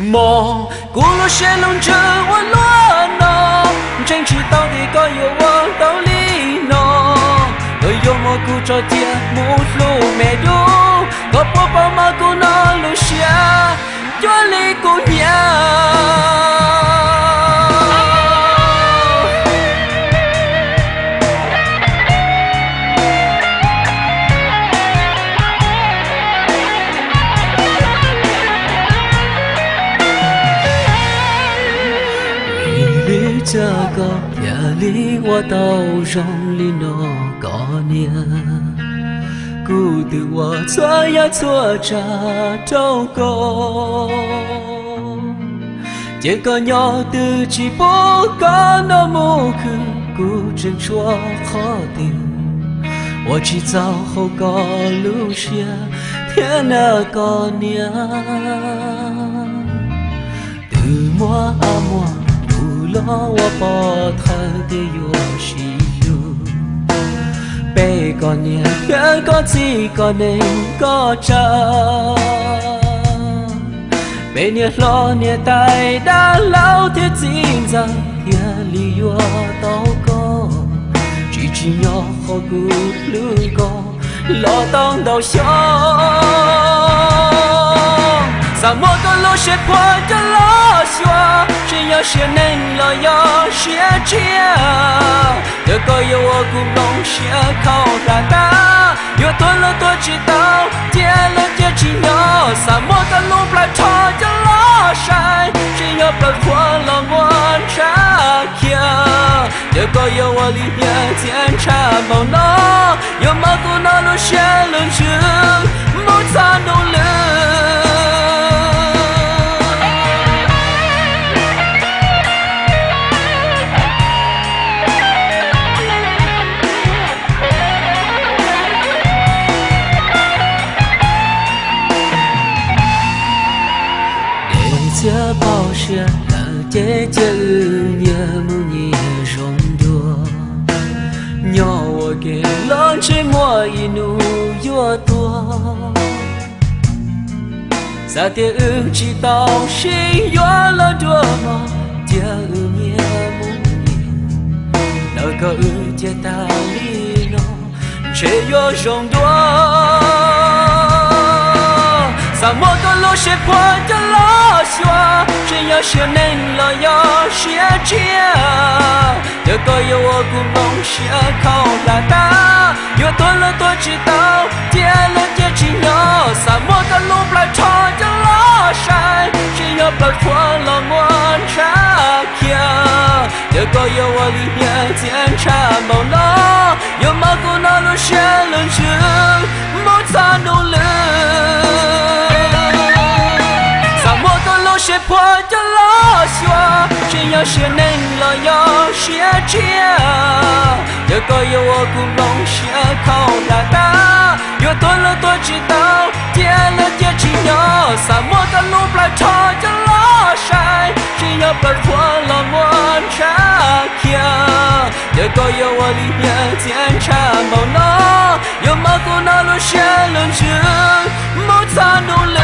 梦，古路线路着我落呢，争取到底该有我道理呢。我有我古着节目路没有，我不把马古那路下，就离姑娘。这个夜里我都容里那个年，孤独我错呀错着都够，这个鸟的只不过那么个孤真说好的，我只早后个路线天那个年，对我啊我。我把他的游戏路，每个年天个几个年个着，每年老年代的老的金子夜里越到高，只知要好个路个老当到小，什么个路是破的老小。只要是能了要学着，这个有我古龙学靠大大，有多了多知道，跌了跌只要什么的路不来朝着老山，只要不破了我查看，这个有我里面检查毛脑，有毛古脑路学了着，莫擦努力。这保险了姐姐也不你容多，鸟我给浪这么一怒越多，啥的知道谁越了多么，这年不年，那个姐大里诺这越容多。什么个路是破的老小，只要是能了要学着，这个有我古龙学靠大大，有多了多知道，跌了跌只要什么个路不来朝着老山，只要不破了我查看，这个有我里面检查毛脑，有毛古脑路学了着，莫擦努力。是破的老小，只要是能了要学着，这个有我古龙学靠大大，有多了多知道，跌了跌只要什么的路不来朝着老山，只要不破了我查看，这个有我里面检查毛脑，有毛古脑路学了着，莫擦努力。